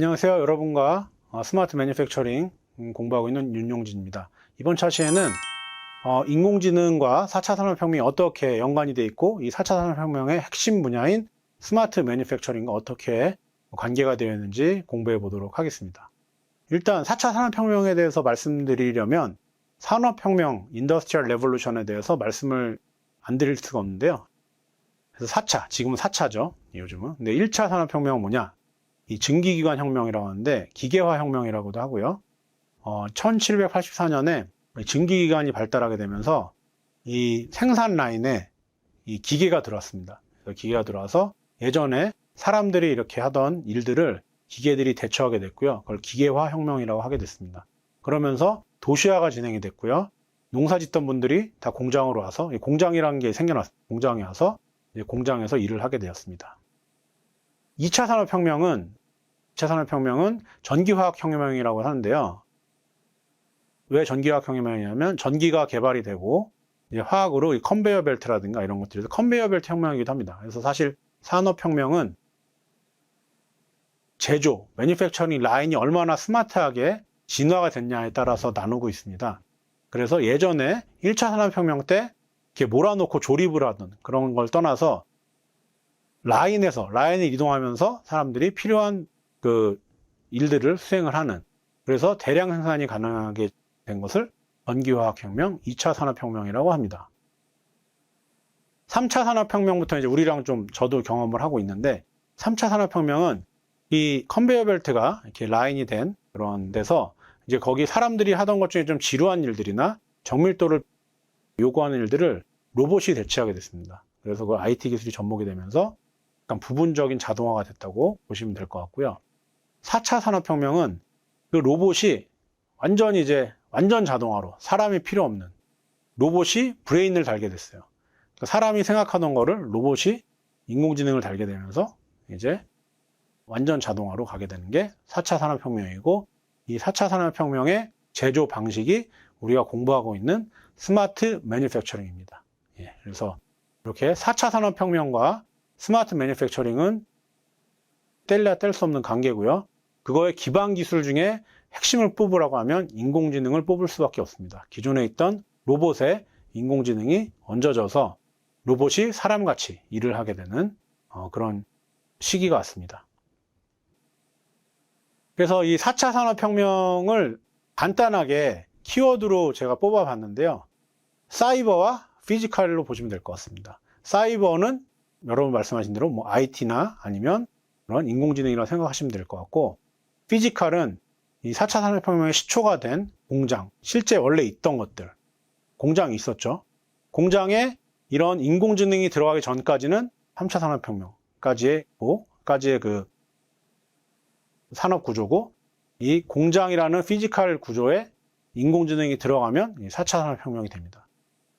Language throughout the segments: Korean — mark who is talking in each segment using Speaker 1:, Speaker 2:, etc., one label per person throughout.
Speaker 1: 안녕하세요. 여러분과 스마트 매니팩처링 공부하고 있는 윤용진입니다. 이번 차시에는 인공지능과 4차 산업혁명이 어떻게 연관이 되어 있고 이 4차 산업혁명의 핵심 분야인 스마트 매니팩처링과 어떻게 관계가 되어 있는지 공부해 보도록 하겠습니다. 일단 4차 산업혁명에 대해서 말씀드리려면 산업혁명, 인더스트리얼 레볼루션에 대해서 말씀을 안 드릴 수가 없는데요. 그래서 4차, 지금은 4차죠. 요즘은. 근데 1차 산업혁명은 뭐냐? 이 증기기관 혁명이라고 하는데 기계화 혁명이라고도 하고요. 1784년에 증기기관이 발달하게 되면서 이 생산 라인에 이 기계가 들어왔습니다. 그래서 기계가 들어와서 예전에 사람들이 이렇게 하던 일들을 기계들이 대처하게 됐고요. 그걸 기계화 혁명이라고 하게 됐습니다. 그러면서 도시화가 진행이 됐고요. 농사 짓던 분들이 다 공장으로 와서 공장이라는 게 생겨났습니다. 공장에 와서 이제 공장에서 일을 하게 되었습니다. 2차 산업혁명은 전기화학혁명이라고 하는데요. 왜 전기화학혁명이냐면 전기가 개발이 되고 이제 화학으로 이 컨베이어 벨트라든가 이런 것들이 컨베이어 벨트 혁명이기도 합니다. 그래서 사실 산업혁명은 제조, 매니팩처링 라인이 얼마나 스마트하게 진화가 됐냐에 따라서 나누고 있습니다. 그래서 예전에 1차 산업혁명 때 이렇게 몰아놓고 조립을 하던 그런 걸 떠나서 라인을 이동하면서 사람들이 필요한 그 일들을 수행을 하는, 그래서 대량 생산이 가능하게 된 것을 전기화학혁명, 2차 산업혁명이라고 합니다. 3차 산업혁명부터 이제 우리랑 좀 저도 경험을 하고 있는데 3차 산업혁명은 이 컨베이어 벨트가 이렇게 라인이 된 그런 데서 이제 거기 사람들이 하던 것 중에 좀 지루한 일들이나 정밀도를 요구하는 일들을 로봇이 대체하게 됐습니다. 그래서 그 IT 기술이 접목이 되면서 약간 부분적인 자동화가 됐다고 보시면 될 것 같고요. 4차 산업혁명은 그 로봇이 완전 자동화로 사람이 필요 없는 로봇이 브레인을 달게 됐어요. 그러니까 사람이 생각하던 거를 로봇이 인공지능을 달게 되면서 이제 완전 자동화로 가게 되는 게 4차 산업혁명이고, 이 4차 산업혁명의 제조 방식이 우리가 공부하고 있는 스마트 매니팩처링입니다. 그래서 이렇게 4차 산업혁명과 스마트 매니팩처링은 뗄래야 뗄 수 없는 관계고요. 그거의 기반 기술 중에 핵심을 뽑으라고 하면 인공지능을 뽑을 수밖에 없습니다. 기존에 있던 로봇에 인공지능이 얹어져서 로봇이 사람같이 일을 하게 되는 그런 시기가 왔습니다. 그래서 이 4차 산업혁명을 간단하게 키워드로 제가 뽑아봤는데요. 사이버와 피지컬로 보시면 될 것 같습니다. 사이버는 여러분 말씀하신 대로 뭐 IT나 아니면 그런 인공지능이라고 생각하시면 될 것 같고, 피지컬은 이 4차 산업혁명의 시초가 된 공장, 실제 원래 있던 것들, 공장이 있었죠. 공장에 이런 인공지능이 들어가기 전까지는 3차 산업혁명까지의 그 산업 구조고, 이 공장이라는 피지컬 구조에 인공지능이 들어가면 4차 산업혁명이 됩니다.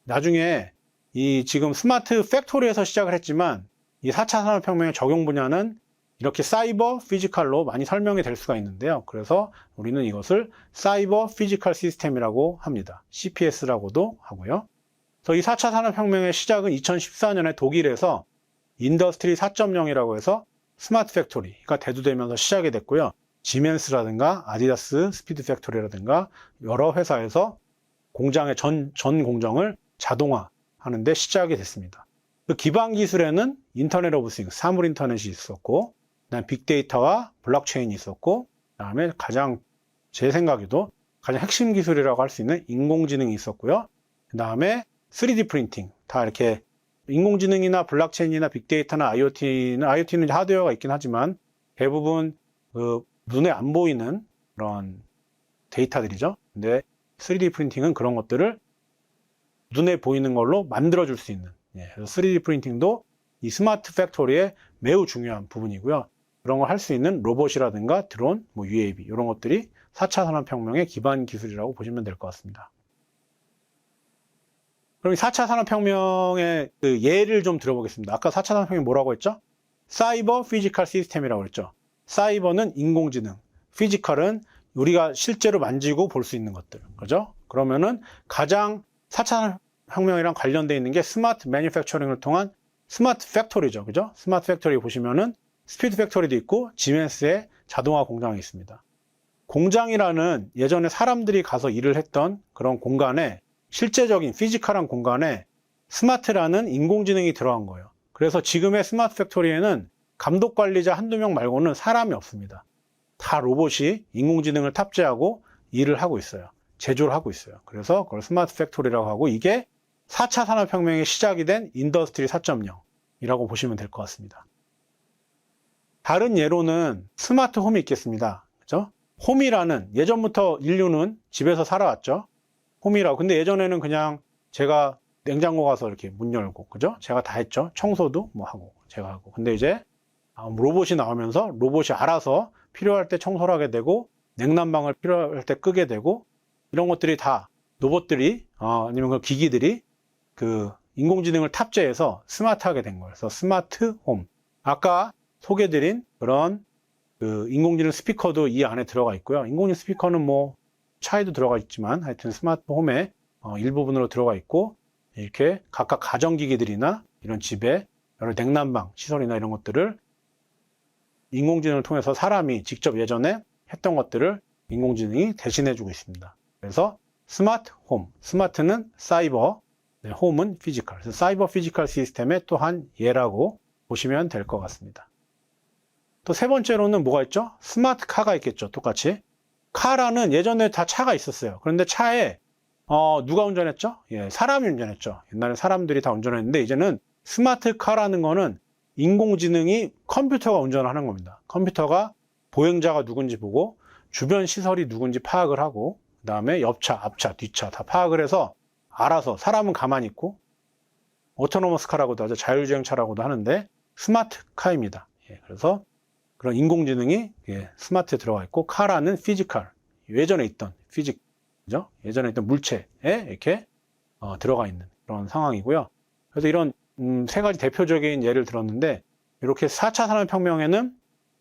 Speaker 1: 나중에 이 지금 스마트 팩토리에서 시작을 했지만 이 4차 산업혁명의 적용 분야는 이렇게 사이버 피지컬로 많이 설명이 될 수가 있는데요. 그래서 우리는 이것을 사이버 피지컬 시스템이라고 합니다. CPS라고도 하고요. 그래서 이 4차 산업혁명의 시작은 2014년에 독일에서 인더스트리 4.0이라고 해서 스마트 팩토리가 대두되면서 시작이 됐고요. 지멘스라든가 아디다스 스피드 팩토리라든가 여러 회사에서 공장의 전 공정을 자동화하는 데 시작이 됐습니다. 그 기반 기술에는 인터넷 오브 싱스, 사물 인터넷이 있었고, 그다음에 빅데이터와 블록체인이 있었고, 그다음에 제 생각에도 가장 핵심 기술이라고 할 수 있는 인공지능이 있었고요. 그다음에 3D 프린팅, 다 이렇게 인공지능이나 블록체인이나 빅데이터나 IoT는 하드웨어가 있긴 하지만 대부분 그 눈에 안 보이는 그런 데이터들이죠. 근데 3D 프린팅은 그런 것들을 눈에 보이는 걸로 만들어줄 수 있는, 그래서 3D 프린팅도 이 스마트 팩토리의 매우 중요한 부분이고요. 그런 걸 할 수 있는 로봇이라든가 드론, UAV 이런 것들이 4차 산업혁명의 기반 기술이라고 보시면 될 것 같습니다. 그럼 이 4차 산업혁명의 그 예를 좀 들어보겠습니다. 아까 4차 산업혁명이 뭐라고 했죠? 사이버 피지컬 시스템이라고 했죠. 사이버는 인공지능, 피지컬은 우리가 실제로 만지고 볼 수 있는 것들, 그죠? 그러면은 가장 4차 혁명이랑 관련되어 있는 게 스마트 매니팩처링을 통한 스마트 팩토리죠, 그죠? 스마트 팩토리 보시면은 스피드 팩토리도 있고 지멘스의 자동화 공장이 있습니다. 공장이라는 예전에 사람들이 가서 일을 했던 그런 공간에, 실제적인 피지컬한 공간에 스마트라는 인공지능이 들어간 거예요. 그래서 지금의 스마트 팩토리에는 감독 관리자 한두 명 말고는 사람이 없습니다. 다 로봇이 인공지능을 탑재하고 일을 하고 있어요. 제조를 하고 있어요. 그래서 그걸 스마트 팩토리라고 하고, 이게 4차 산업혁명의 시작이 된 인더스트리 4.0이라고 보시면 될 것 같습니다. 다른 예로는 스마트 홈이 있겠습니다. 그죠? 홈이라는, 예전부터 인류는 집에서 살아왔죠. 홈이라고. 근데 예전에는 그냥 제가 냉장고 가서 이렇게 문 열고, 그죠? 제가 다 했죠. 청소도 뭐 하고, 제가 하고. 근데 이제 로봇이 나오면서 로봇이 알아서 필요할 때 청소를 하게 되고, 냉난방을 필요할 때 끄게 되고, 이런 것들이 다 로봇들이, 아니면 그 기기들이 그 인공지능을 탑재해서 스마트하게 된 거예요. 그래서 스마트 홈. 아까 소개드린 그런 그 인공지능 스피커도 이 안에 들어가 있고요. 인공지능 스피커는 뭐 차에도 들어가 있지만 하여튼 스마트 홈의 일부분으로 들어가 있고, 이렇게 각각 가전기기들이나 이런 집에 여러 냉난방 시설이나 이런 것들을 인공지능을 통해서 사람이 직접 예전에 했던 것들을 인공지능이 대신해주고 있습니다. 그래서 스마트 홈, 스마트는 사이버, 홈은 피지컬. 그래서 사이버 피지컬 시스템의 또 한 예라고 보시면 될 것 같습니다. 또 세 번째로는 뭐가 있죠? 스마트 카가 있겠죠. 똑같이. 카라는 예전에 다 차가 있었어요. 그런데 차에 누가 운전했죠? 예, 사람이 운전했죠. 옛날에 사람들이 다 운전했는데, 이제는 스마트 카라는 거는 인공지능이, 컴퓨터가 운전하는 겁니다. 컴퓨터가 보행자가 누군지 보고 주변 시설이 누군지 파악을 하고, 그 다음에 옆차, 앞차, 뒤차 다 파악을 해서 알아서, 사람은 가만히 있고, 오토노머스 카라고도 하죠. 자율주행차라고도 하는데 스마트 카입니다. 예, 그래서 그런 인공지능이 스마트에 들어가 있고, 카라는 피지컬, 예전에 있던 피직, 그죠? 예전에 있던 물체에 이렇게 들어가 있는 그런 상황이고요. 그래서 이런 세 가지 대표적인 예를 들었는데, 이렇게 4차 산업혁명에는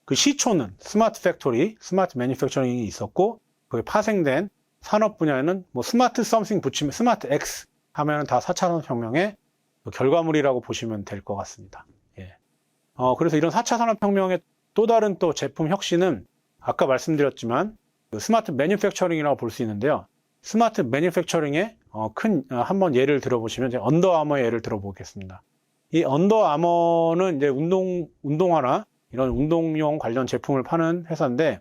Speaker 1: 그 시초는 스마트 팩토리, 스마트 매니팩처링이 있었고, 그게 파생된 산업 분야에는 뭐 스마트 썸씽 붙이면 스마트 X 하면은 다 4차 산업혁명의 결과물이라고 보시면 될 것 같습니다. 예. 그래서 이런 4차 산업혁명의 또 다른 또 제품 혁신은 아까 말씀드렸지만 그 스마트 매니팩처링이라고 볼 수 있는데요. 스마트 매니팩처링의 한번 예를 들어보시면, 이제 언더아머의 예를 들어보겠습니다. 이 언더아머는 이제 운동화나 이런 운동용 관련 제품을 파는 회사인데,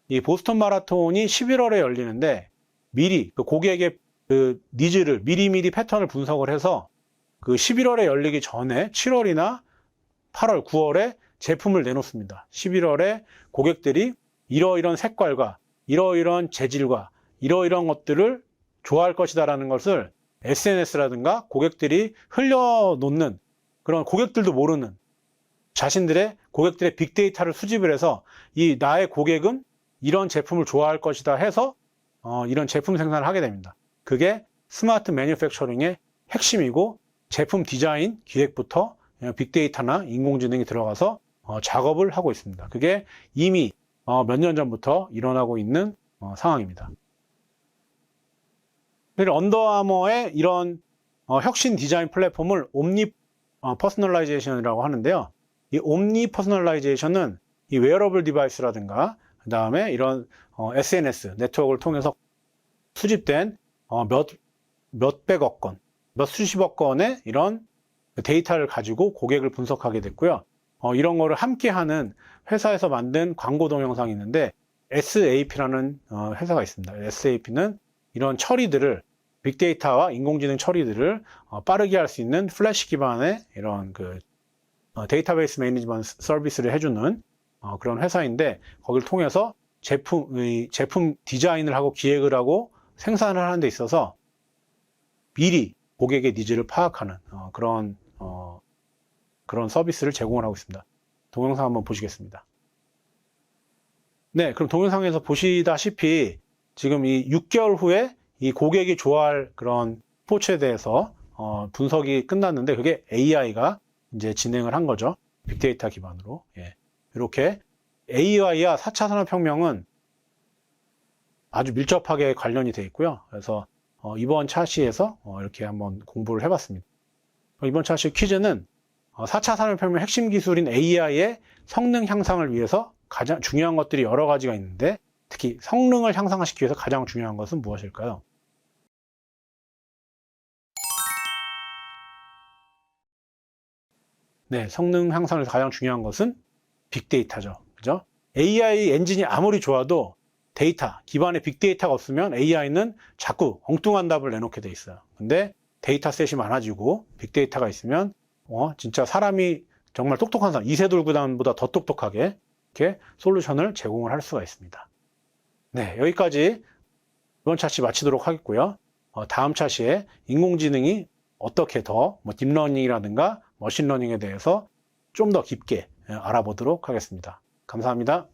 Speaker 1: 이 보스턴 마라톤이 11월에 열리는데 미리 그 고객의 그 니즈를 미리미리 패턴을 분석을 해서 그 11월에 열리기 전에 7월이나 8월, 9월에 제품을 내놓습니다. 11월에 고객들이 이러이런 색깔과 이러이런 재질과 이러이러한 것들을 좋아할 것이다라는 것을 SNS라든가 고객들이 흘려놓는, 그런 고객들도 모르는 자신들의 고객들의 빅데이터를 수집을 해서 이 나의 고객은 이런 제품을 좋아할 것이다 해서 이런 제품 생산을 하게 됩니다. 그게 스마트 매니팩처링의 핵심이고, 제품 디자인, 기획부터 빅데이터나 인공지능이 들어가서 작업을 하고 있습니다. 그게 이미 몇 년 전부터 일어나고 있는 상황입니다. 언더아머의 이런 혁신 디자인 플랫폼을 옴니 퍼스널라이제이션이라고 하는데요. 이 옴니 퍼스널라이제이션은 이 웨어러블 디바이스라든가 그 다음에 이런 SNS 네트워크를 통해서 수집된 몇백억 건, 몇 수십억 건의 이런 데이터를 가지고 고객을 분석하게 됐고요. 이런 거를 함께하는 회사에서 만든 광고 동영상이 있는데, SAP라는 회사가 있습니다. SAP는 이런 처리들을, 빅데이터와 인공지능 처리들을 빠르게 할 수 있는 플래시 기반의 이런 그 데이터베이스 매니지먼트 서비스를 해주는 그런 회사인데, 거기를 통해서 제품 디자인을 하고 기획을 하고 생산을 하는 데 있어서 미리 고객의 니즈를 파악하는 그런 서비스를 제공을 하고 있습니다. 동영상 한번 보시겠습니다. 네, 그럼 동영상에서 보시다시피 지금 이 6개월 후에 이 고객이 좋아할 그런 스포츠에 대해서 분석이 끝났는데, 그게 AI가 이제 진행을 한 거죠. 빅데이터 기반으로. 예. 이렇게 AI와 4차 산업혁명은 아주 밀접하게 관련이 되어 있고요. 그래서 이번 차시에서 이렇게 한번 공부를 해봤습니다. 이번 차시 퀴즈는 4차 산업혁명 핵심 기술인 AI의 성능 향상을 위해서 가장 중요한 것들이 여러 가지가 있는데 특히 성능을 향상시키기 위해서 가장 중요한 것은 무엇일까요? 네, 성능 향상에서 가장 중요한 것은 빅데이터죠. 그죠? AI 엔진이 아무리 좋아도 데이터, 기반에 빅데이터가 없으면 AI는 자꾸 엉뚱한 답을 내놓게 돼 있어요. 근데 데이터셋이 많아지고 빅데이터가 있으면 진짜 사람이 정말 똑똑한 사람, 이세돌 구단보다 더 똑똑하게 이렇게 솔루션을 제공을 할 수가 있습니다. 네, 여기까지 이번 차시 마치도록 하겠고요. 다음 차시에 인공지능이 어떻게 더 딥러닝이라든가 머신러닝에 대해서 좀 더 깊게 알아보도록 하겠습니다. 감사합니다.